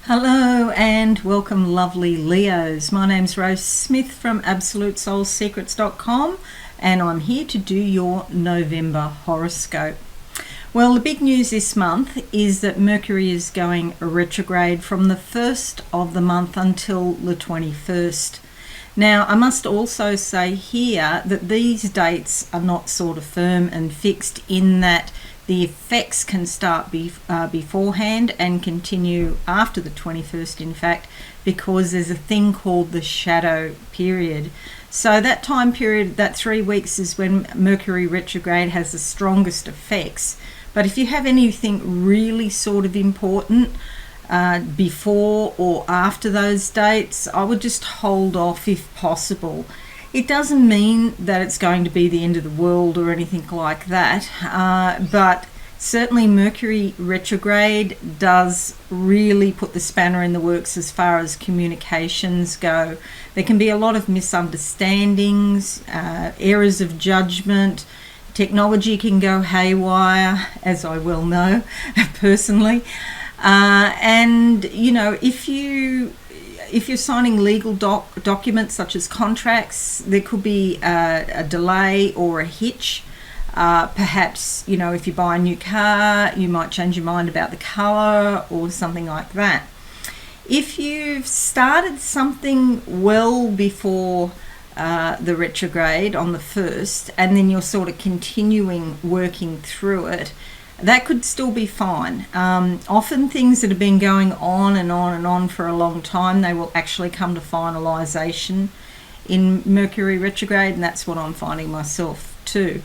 Hello and welcome, lovely Leos. My name's Rose Smith from AbsoluteSoulSecrets.com, and I'm here to do your November horoscope. Well, the big news this month is that Mercury is going retrograde from the 1st of the month until the 21st. Now, I must also say here that these dates are not sort of firm and fixed, in that the effects can start beforehand and continue after the 21st, in fact, because there's a thing called the shadow period. So that time period, that 3 weeks, is when Mercury retrograde has the strongest effects. But if you have anything really sort of important before or after those dates, I would just hold off if possible. It doesn't mean that it's going to be the end of the world or anything like that, but certainly Mercury retrograde does really put the spanner in the works as far as communications go. There can be a lot of misunderstandings, errors of judgment. Technology can go haywire, as I well know personally. And, you know, if you're signing legal documents such as contracts, there could be a delay or a hitch. Perhaps, you know, if you buy a new car, you might change your mind about the colour or something like that. If you've started something well before the retrograde on the 1st, and then you're sort of continuing working through it, that could still be fine. Often things that have been going on and on and on for a long time, they will actually come to finalisation in Mercury retrograde, and that's what I'm finding myself too.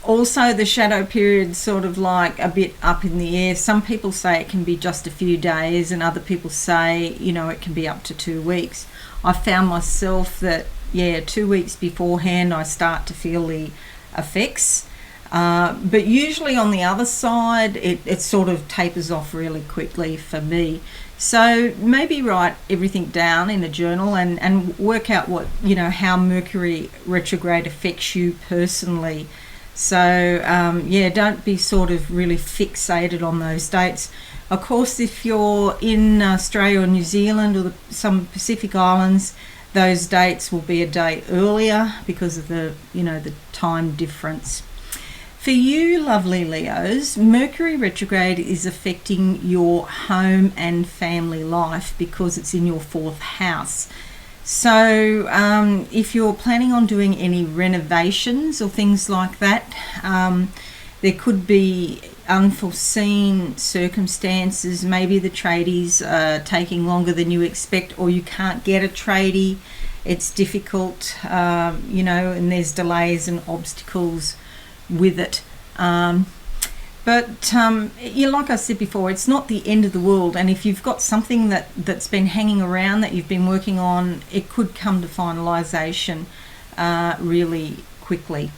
Also, the shadow period sort of like a bit up in the air. Some people say it can be just a few days, and other people say, you know, it can be up to 2 weeks. I found myself that, 2 weeks beforehand I start to feel the effects. But usually on the other side, it sort of tapers off really quickly for me. So maybe write everything down in a journal and work out what, you know, how Mercury retrograde affects you personally. So, don't be sort of really fixated on those dates. Of course, if you're in Australia or New Zealand or some Pacific Islands, those dates will be a day earlier because of the time difference. For you, lovely Leos, Mercury retrograde is affecting your home and family life because it's in your 4th house. So if you're planning on doing any renovations or things like that, there could be unforeseen circumstances. Maybe the tradies are taking longer than you expect, or you can't get a tradie. It's difficult, and there's delays and obstacles with it. But like I said before, it's not the end of the world, and if you've got something that's been hanging around that you've been working on, it could come to finalisation really quickly.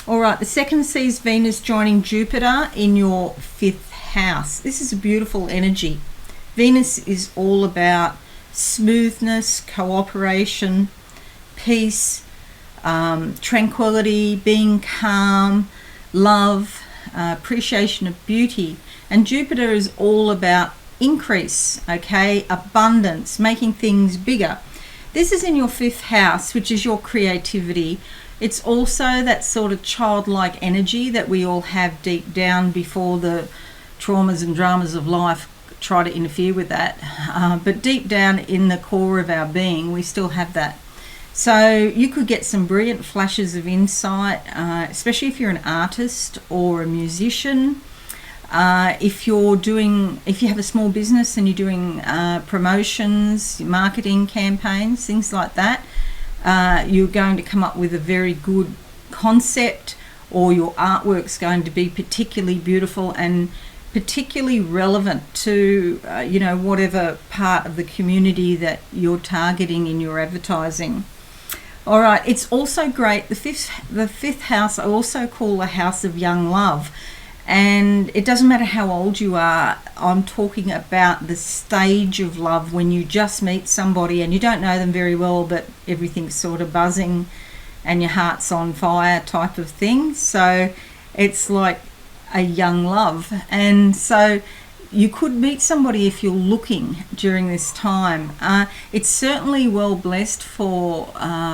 Alright, the second sees Venus joining Jupiter in your 5th house. This is a beautiful energy. Venus is all about smoothness, cooperation, peace, tranquility, being calm, love, appreciation of beauty. And Jupiter is all about increase, abundance, making things bigger. This is in your 5th house, which is your creativity. It's also that sort of childlike energy that we all have deep down before the traumas and dramas of life try to interfere with that. But deep down in the core of our being, we still have that. So you could get some brilliant flashes of insight, especially if you're an artist or a musician. If you have a small business and you're doing promotions, marketing campaigns, things like that, you're going to come up with a very good concept, or your artwork's going to be particularly beautiful and particularly relevant to whatever part of the community that you're targeting in your advertising. All right, it's also great. The fifth house I also call the house of young love. And it doesn't matter how old you are, I'm talking about the stage of love when you just meet somebody and you don't know them very well, but everything's sort of buzzing and your heart's on fire type of thing. So it's like a young love. And so you could meet somebody if you're looking during this time. It's certainly well blessed for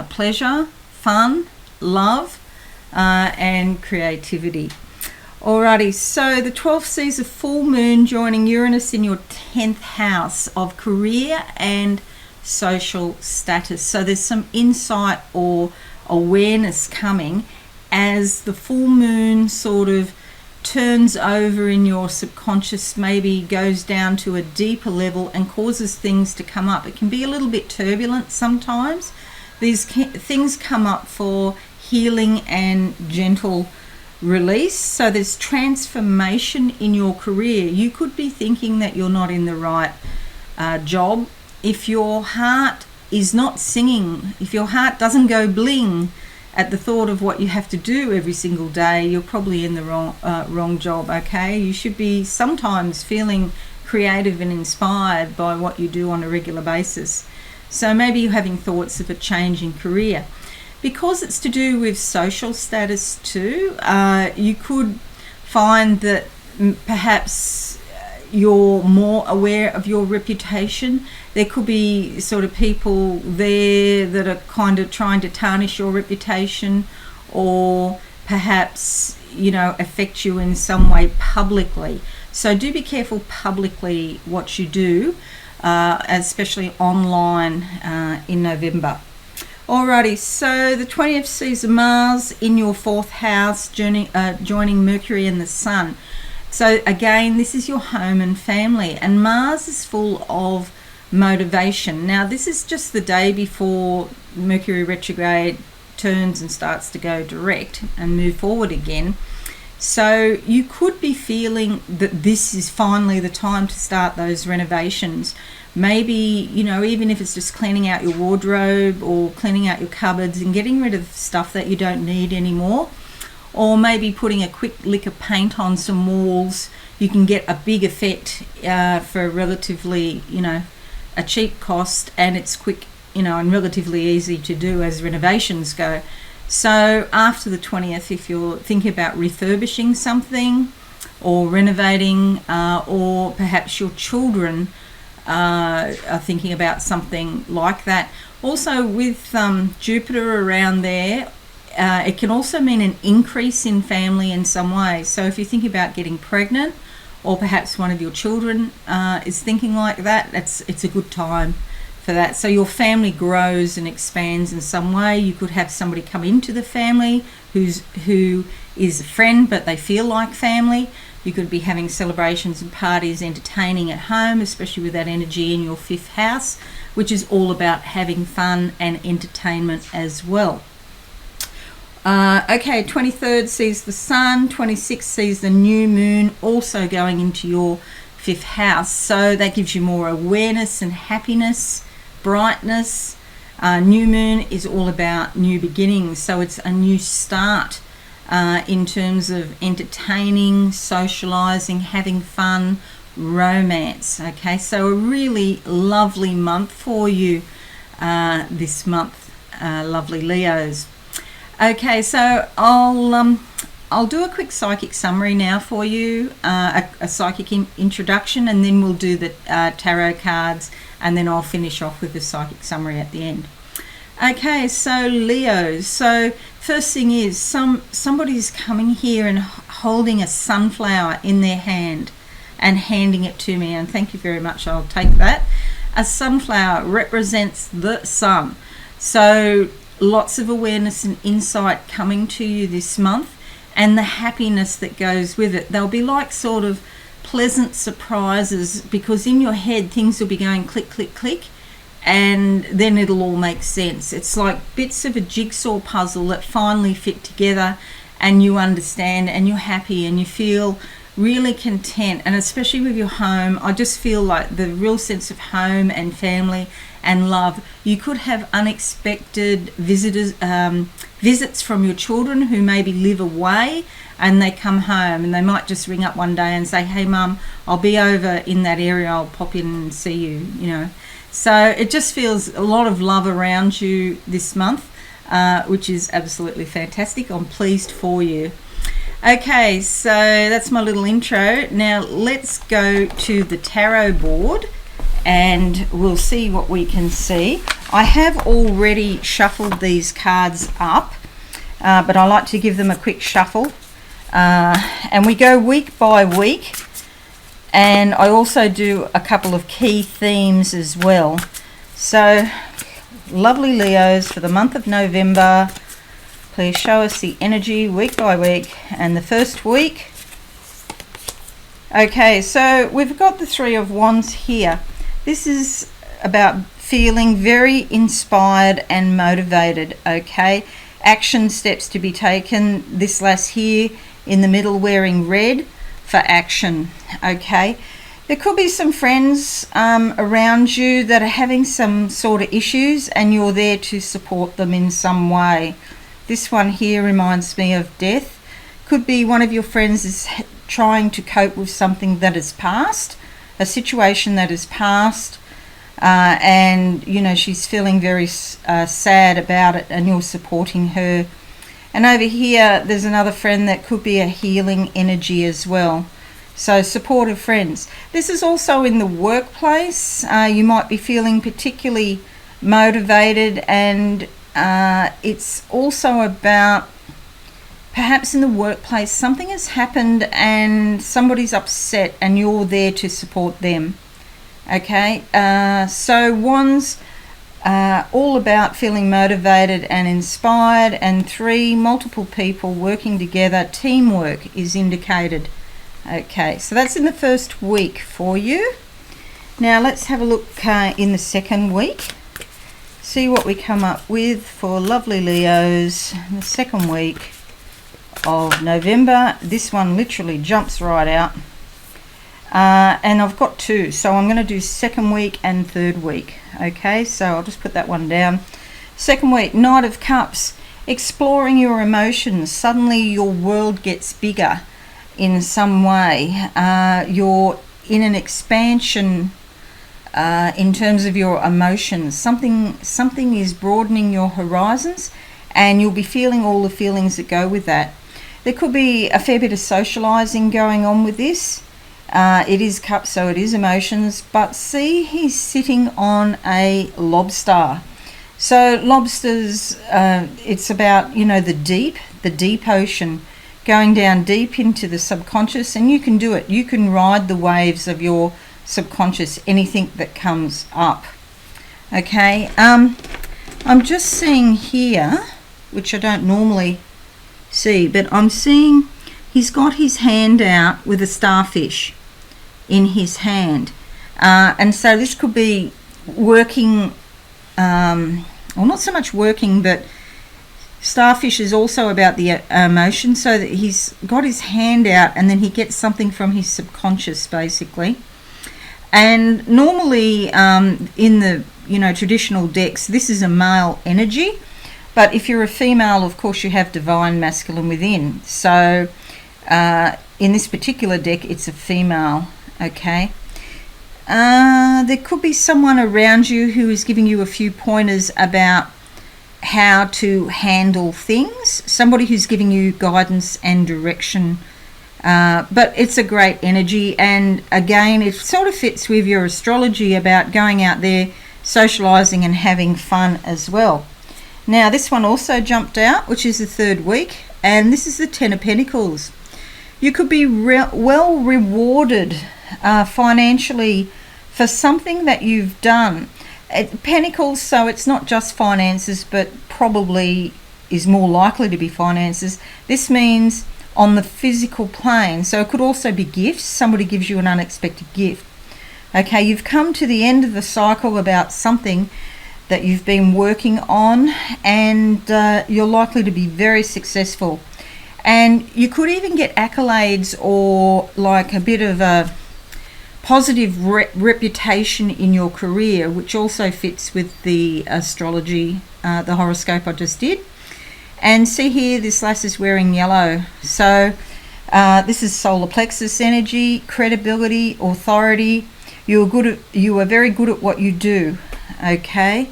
pleasure, fun, love, and creativity. Alrighty, so the 12th sees a full moon joining Uranus in your 10th house of career and social status. So there's some insight or awareness coming as the full moon sort of turns over in your subconscious, maybe goes down to a deeper level and causes things to come up. It can be a little bit turbulent sometimes. These things come up for healing and gentle release. So there's transformation in your career. You could be thinking that you're not in the right job. If your heart is not singing, if your heart doesn't go bling at the thought of what you have to do every single day, you're probably in the wrong job, okay? You should be sometimes feeling creative and inspired by what you do on a regular basis. So maybe you're having thoughts of a change in career. Because it's to do with social status too, you could find that perhaps you're more aware of your reputation. There could be sort of people there that are kind of trying to tarnish your reputation, or perhaps, affect you in some way publicly. So do be careful publicly what you do, especially online in November. Alrighty, so the 20th sees Mars in your 4th house joining Mercury and the Sun. So again, this is your home and family, and Mars is full of motivation. Now, this is just the day before Mercury retrograde turns and starts to go direct and move forward again. So you could be feeling that this is finally the time to start those renovations. Maybe, even if it's just cleaning out your wardrobe or cleaning out your cupboards and getting rid of stuff that you don't need anymore. Or maybe putting a quick lick of paint on some walls. You can get a big effect for relatively, a cheap cost, and it's quick, and relatively easy to do as renovations go. So after the 20th, if you're thinking about refurbishing something or renovating, or perhaps your children are thinking about something like that. Also with Jupiter around there, it can also mean an increase in family in some way. So if you think about getting pregnant, or perhaps one of your children is thinking like that, it's a good time for that. So your family grows and expands in some way. You could have somebody come into the family who is a friend, but they feel like family. You could be having celebrations and parties, entertaining at home, especially with that energy in your 5th house, which is all about having fun and entertainment as well. Okay, 23rd sees the Sun, 26th sees the new moon also going into your 5th house. So that gives you more awareness and happiness, brightness. New moon is all about new beginnings, so it's a new start in terms of entertaining, socializing, having fun, romance. Okay, so a really lovely month for you this month, lovely Leos. Okay, so I'll do a quick psychic summary now for you, a psychic introduction, and then we'll do the tarot cards, and then I'll finish off with the psychic summary at the end. Okay, so Leos. So first thing is somebody's coming here and holding a sunflower in their hand and handing it to me, and thank you very much, I'll take that. A sunflower represents the sun. So lots of awareness and insight coming to you this month, and the happiness that goes with it. They'll be like sort of pleasant surprises, because in your head things will be going click, click, click, and then it'll all make sense. It's like bits of a jigsaw puzzle that finally fit together, and you understand, and you're happy, and you feel really content. And especially with your home, I just feel like the real sense of home and family and love. You could have unexpected visits from your children who maybe live away, and they come home, and they might just ring up one day and say, hey mum, I'll be over in that area, I'll pop in and see you, So it just feels a lot of love around you this month, which is absolutely fantastic. I'm pleased for you. Okay, so that's my little intro. Now let's go to the tarot board and we'll see what we can see. I have already shuffled these cards up, but I like to give them a quick shuffle. And we go week by week, and I also do a couple of key themes as well. So, lovely Leos, for the month of November, please show us the energy week by week. And the first week, okay, so we've got the Three of Wands here. This is about feeling very inspired and motivated, okay? Action steps to be taken. This lass here in the middle wearing red for action, okay? There could be some friends around you that are having some sort of issues and you're there to support them in some way. This one here reminds me of death. Could be one of your friends is trying to cope with something that has passed, a situation that has passed, and you know she's feeling very sad about it, and you're supporting her. And over here there's another friend that could be a healing energy as well. So supportive friends. This is also in the workplace. You might be feeling particularly motivated, and it's also about perhaps in the workplace something has happened and somebody's upset and you're there to support them. Okay, so Wands, all about feeling motivated and inspired, and 3, multiple people working together, teamwork is indicated. Okay, so that's in the first week for you. Now let's have a look in the second week. See what we come up with for lovely Leos in the second week of November. This one literally jumps right out. And I've got 2, so I'm going to do second week and third week. Okay, so I'll just put that one down. Second week, Knight of Cups, exploring your emotions. Suddenly your world gets bigger in some way. You're in an expansion in terms of your emotions. Something is broadening your horizons, and you'll be feeling all the feelings that go with that. There could be a fair bit of socializing going on with this. It is cups, so it is emotions, but see, he's sitting on a lobster. So lobsters, it's about, you know, the deep ocean, going down deep into the subconscious, and you can do it. You can ride the waves of your subconscious, anything that comes up. Okay, I'm just seeing here, which I don't normally see, but I'm seeing he's got his hand out with a starfish in his hand, and so this could be working, well, not so much working, but starfish is also about the emotion, so that he's got his hand out and then he gets something from his subconscious basically. And normally in the traditional decks, this is a male energy, but if you're a female, of course you have divine masculine within. So in this particular deck it's a female. Okay, there could be someone around you who is giving you a few pointers about how to handle things, somebody who's giving you guidance and direction, but it's a great energy. And again, it sort of fits with your astrology about going out there, socializing and having fun as well. Now this one also jumped out, which is the third week, and this is the Ten of Pentacles. You could be well rewarded financially for something that you've done. Pentacles, so it's not just finances, but probably is more likely to be finances. This means on the physical plane, so it could also be gifts. Somebody gives you an unexpected gift. Okay, you've come to the end of the cycle about something that you've been working on, and you're likely to be very successful. And you could even get accolades or like a bit of a positive reputation in your career, which also fits with the astrology, the horoscope I just did. And see here, this lass is wearing yellow. So this is solar plexus energy, credibility, authority. You are very good at what you do. Okay.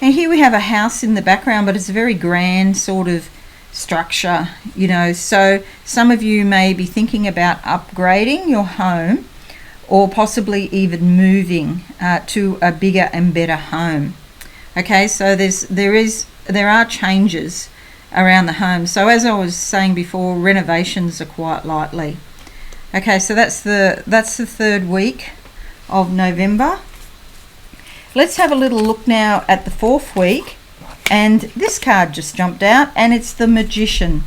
And here we have a house in the background, but it's a very grand sort of structure, you know. So some of you may be thinking about upgrading your home, or possibly even moving to a bigger and better home. Okay, so there are changes around the home. So as I was saying before, renovations are quite likely. Okay, so that's the third week of November. Let's have a little look now at the fourth week, and this card just jumped out, and it's the Magician.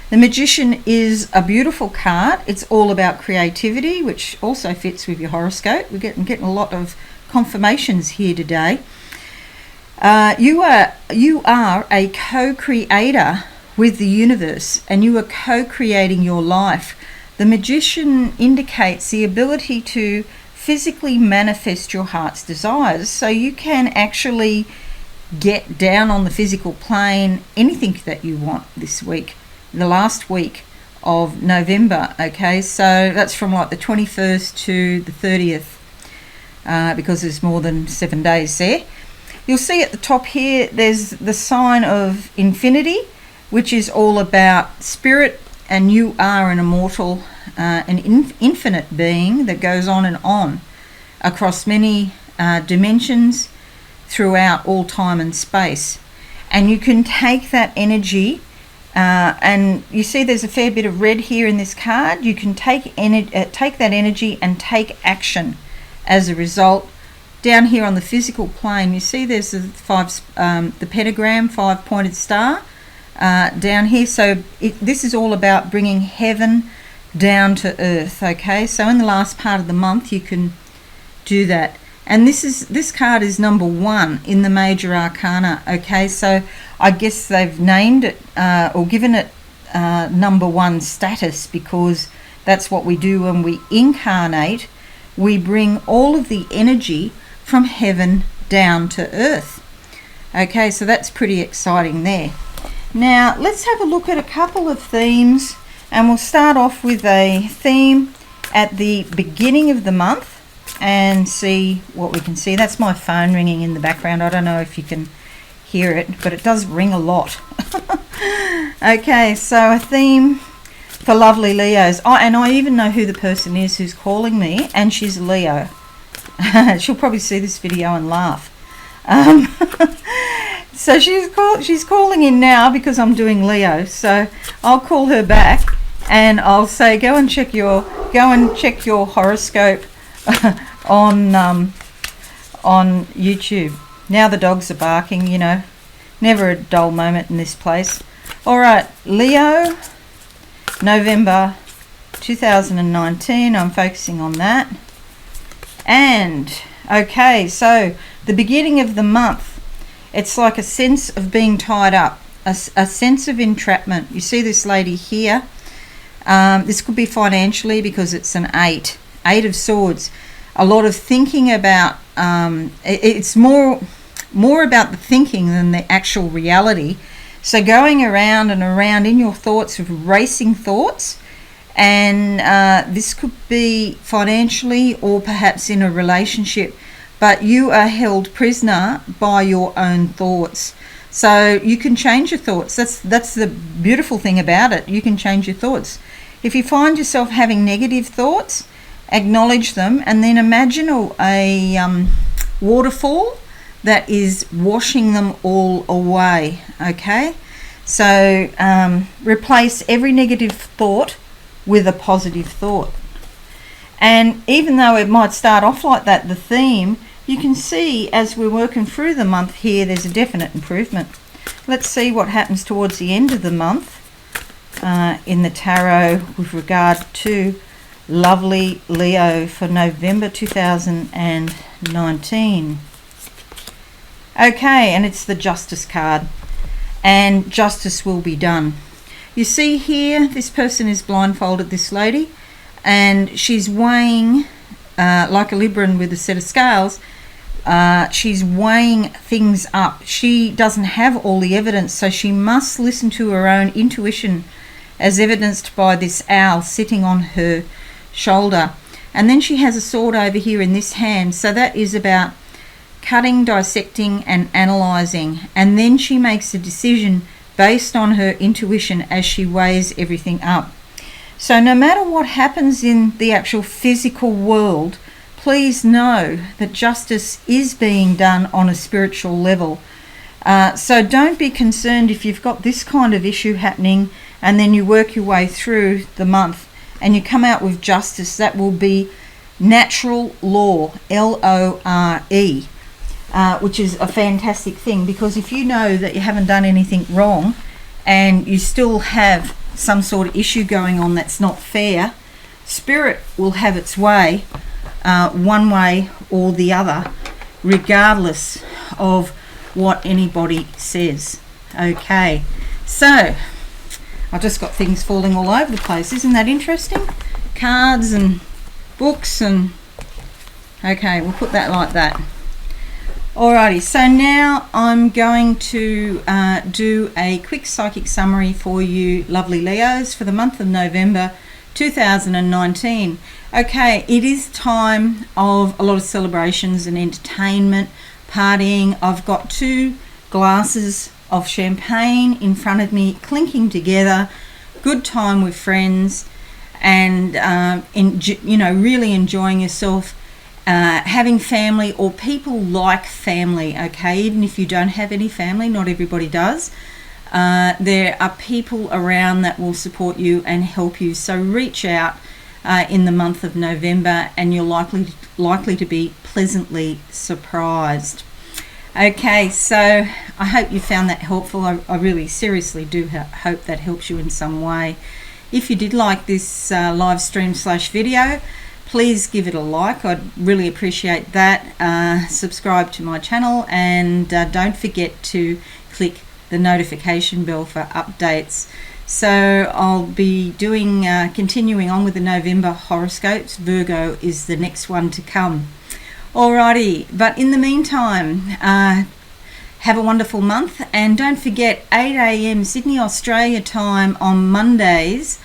The Magician is a beautiful card. It's all about creativity, which also fits with your horoscope. We're getting a lot of confirmations here today. You are a co-creator with the universe, and you are co-creating your life. The Magician indicates the ability to physically manifest your heart's desires. So you can actually get down on the physical plane anything that you want this week, the last week of November. Okay, so that's from like the 21st to the 30th, because there's more than 7 days there. You'll see at the top here there's the sign of infinity, which is all about spirit, and you are an immortal, an infinite being that goes on and on across many dimensions throughout all time and space. And you can take that energy, and you see there's a fair bit of red here in this card. You can take that energy and take action as a result. Down here on the physical plane, you see there's the pentagram, 5-pointed star down here. So this is all about bringing heaven down to earth. Okay, so in the last part of the month you can do that. And this card is number 1 in the major arcana. Okay, so I guess they've named it or given it number 1 status, because that's what we do when we incarnate. We bring all of the energy from heaven down to earth. Okay, so that's pretty exciting there. Now let's have a look at a couple of themes, and we'll start off with a theme at the beginning of the month and see what we can see. That's my phone ringing in the background. I don't know if you can hear it, but it does ring a lot. Okay, so a theme for lovely Leos. And I even know who the person is who's calling me, and she's a Leo. She'll probably see this video and laugh. So she's calling in now because I'm doing Leo. So I'll call her back and I'll say, go and check your horoscope on YouTube. Now the dogs are barking, you know. Never a dull moment in this place. All right, Leo, November 2019. I'm focusing on that. And okay, so the beginning of the month, it's like a sense of being tied up, a sense of entrapment. You see this lady here. This could be financially, because it's an 8 of swords. A lot of thinking about, it's more about the thinking than the actual reality. So going around and around in your thoughts, with racing thoughts. And this could be financially, or perhaps in a relationship, but you are held prisoner by your own thoughts. So you can change your thoughts. That's the beautiful thing about it. You can change your thoughts. If you find yourself having negative thoughts, acknowledge them, and then imagine a waterfall that is washing them all away. Okay, so replace every negative thought with a positive thought. And even though it might start off like that, the theme, you can see as we're working through the month here, there's a definite improvement. Let's see what happens towards the end of the month in the tarot with regard to lovely Leo for November 2019. Okay, and it's the Justice card, and justice will be done. You see here, this person is blindfolded, this lady, and she's weighing, like a Libran with a set of scales, she's weighing things up. She doesn't have all the evidence, so she must listen to her own intuition, as evidenced by this owl sitting on her shoulder. And then she has a sword over here in this hand, so that is about cutting, dissecting and analysing. And then she makes a decision based on her intuition as she weighs everything up. So no matter what happens in the actual physical world, please know that justice is being done on a spiritual level. So don't be concerned if you've got this kind of issue happening and then you work your way through the month and you come out with justice. That will be natural law, LORE, which is a fantastic thing, because if you know that you haven't done anything wrong and you still have some sort of issue going on that's not fair, Spirit will have its way, one way or the other, regardless of what anybody says. Okay, so I've just got things falling all over the place. Isn't that interesting? Cards and books and... okay, we'll put that like that. Alrighty, so now I'm going to do a quick psychic summary for you lovely Leos for the month of November 2019. Okay, it is time of a lot of celebrations and entertainment, partying. I've got 2 glasses of champagne in front of me, clinking together, good time with friends, and really enjoying yourself. Having family or people like family, okay, even if you don't have any family, not everybody does. There are people around that will support you and help you, so reach out in the month of November and you're likely to be pleasantly surprised. Okay, so I hope you found that helpful. I really seriously do hope that helps you in some way. If you did like this live stream / video, please give it a like. I'd really appreciate that. Subscribe to my channel, and don't forget to click the notification bell for updates. So I'll be doing continuing on with the November horoscopes. Virgo is the next one to come. Alrighty, but in the meantime, have a wonderful month, and don't forget 8 a.m. Sydney, Australia time on Mondays.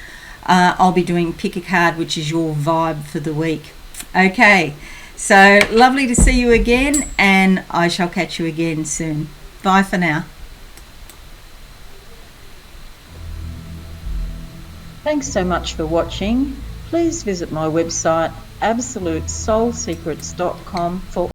I'll be doing Pick a Card, which is your vibe for the week. Okay, so lovely to see you again, and I shall catch you again soon. Bye for now. Thanks so much for watching. Please visit my website absolutesoulsecrets.com for